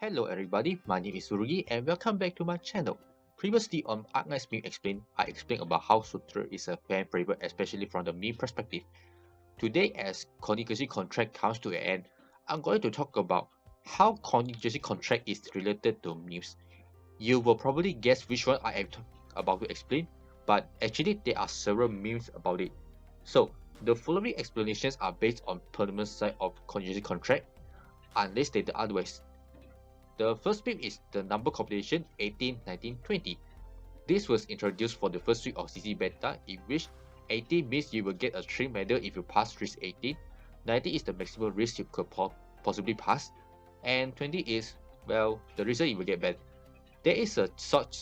Hello everybody, my name is Surugi and welcome back to my channel. Previously on Arknights Meme Explained, I explained about how Sutra is a fan favorite, especially from the meme perspective. Today, as Contingency Contract comes to an end, I'm going to talk about how Contingency Contract is related to memes. You will probably guess which one I am about to explain, but actually there are several memes about it. So, the following explanations are based on permanent side of Contingency Contract, unless stated otherwise. The first meme is the number combination 18, 19, 20. This was introduced for the first week of CC Beta, in which 18 means you will get a 3 medal if you pass risk 18, 90 is the maximum risk you could possibly pass, and 20 is, well, the reason you will get banned. There is a short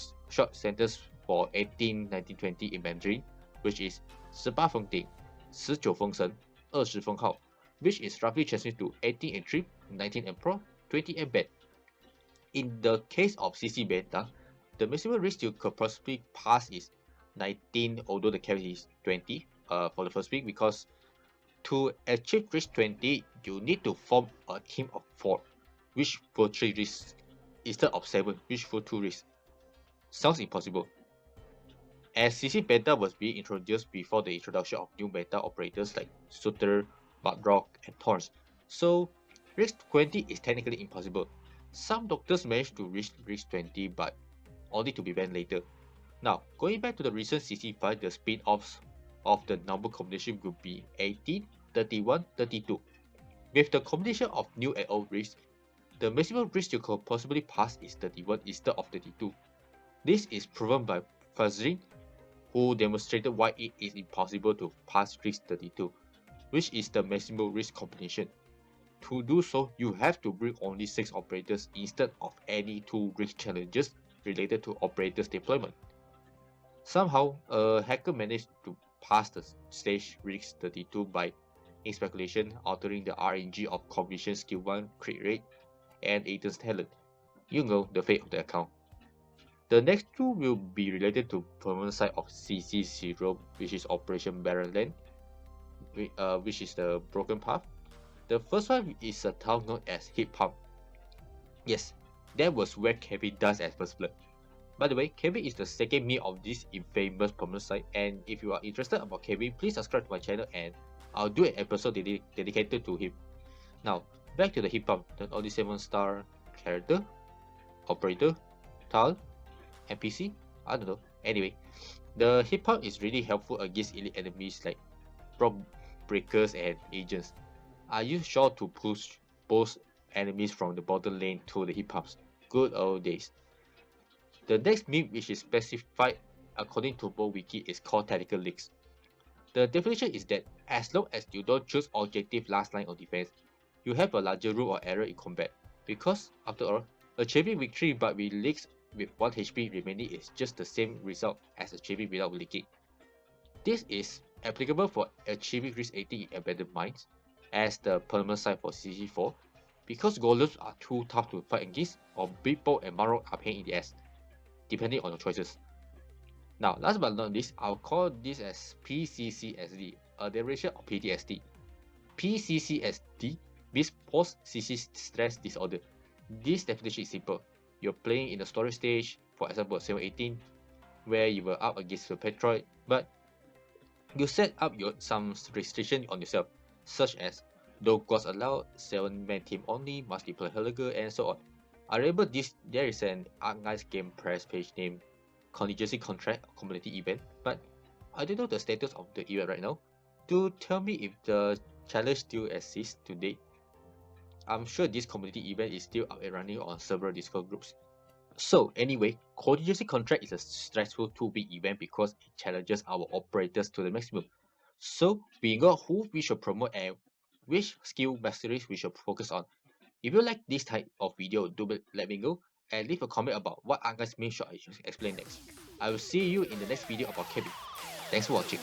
sentence for 18, 19, 20 in Mandarin, which is 18封顶, 19封神, 20封号, which is roughly translated to 18 and 3, 19 and pro, 20 and ban. In the case of CC Beta, the maximum risk you could possibly pass is 19, although the cap is 20 for the first week, because to achieve risk 20, you need to form a team of 4, which for 3 risks, instead of 7, which for 2 risks. Sounds impossible. As CC Beta was being introduced before the introduction of new beta operators like Sutter, Badrock, and Thorns, so risk 20 is technically impossible. Some doctors managed to reach risk 20, but only to be banned later. Now, going back to the recent CC5, the spin-offs of the number combination would be 18, 31, 32. With the combination of new and old risks, the maximum risk you could possibly pass is 31 instead of 32. This is proven by Fazrin, who demonstrated why it is impossible to pass risk 32, which is the maximum risk combination. To do so, you have to bring only 6 operators instead of any 2 risk challenges related to operators deployment. Somehow, a hacker managed to pass the stage risk 32 by, in speculation, altering the RNG of combination skill 1 crit rate and Aiden's talent. You know the fate of the account. The next 2 will be related to permanent side of CC0, which is Operation Barrelland, which is the broken path. The first one is a town known as Hip Pump. Yes, that was where Kevin dies at first blood. By the way, Kevin is the second meme of this infamous permanent site, and if you are interested about Kevin, please subscribe to my channel and I'll do an episode dedicated to him. Now, back to the Hip Pump, the only 7-star character, operator, talent, NPC, I don't know. Anyway, the Hip Pump is really helpful against elite enemies like prop breakers and agents. I use Shaw to push both enemies from the bottom lane to the hip pumps. Good old days. The next meme, which is specified according to Bo Wiki, is called Tactical Leaks. The definition is that as long as you don't choose objective last line of defense, you have a larger room or error in combat. Because, after all, achieving victory but with leaks with 1 HP remaining is just the same result as achieving without leaking. This is applicable for achieving risk 80 in abandoned mines, as the permanent side for CC4, because golems are too tough to fight against, or Big Bow and Marok are pain in the ass, depending on your choices. Now, last but not least, I'll call this as PCCSD, a derivation of PTSD. PCCSD means post-CC stress disorder. This definition is simple. You're playing in the storage stage, for example 718, where you were up against the Petroid, but you set up some restriction on yourself, such as no gods allowed, 7-man team only, must deploy Heliger, and so on. I remember there is an Arknights game press page named Contingency Contract community event, but I don't know the status of the event right now. Do tell me if the challenge still exists today. I'm sure this community event is still up and running on several Discord groups. So anyway, Contingency Contract is a stressful 2-week event because it challenges our operators to the maximum. So we know who we should promote and which skill masteries we should focus on. If you like this type of video, do let me know and leave a comment about what Arknights meme should I explain next. I will see you in the next video about Kevin. Thanks for watching.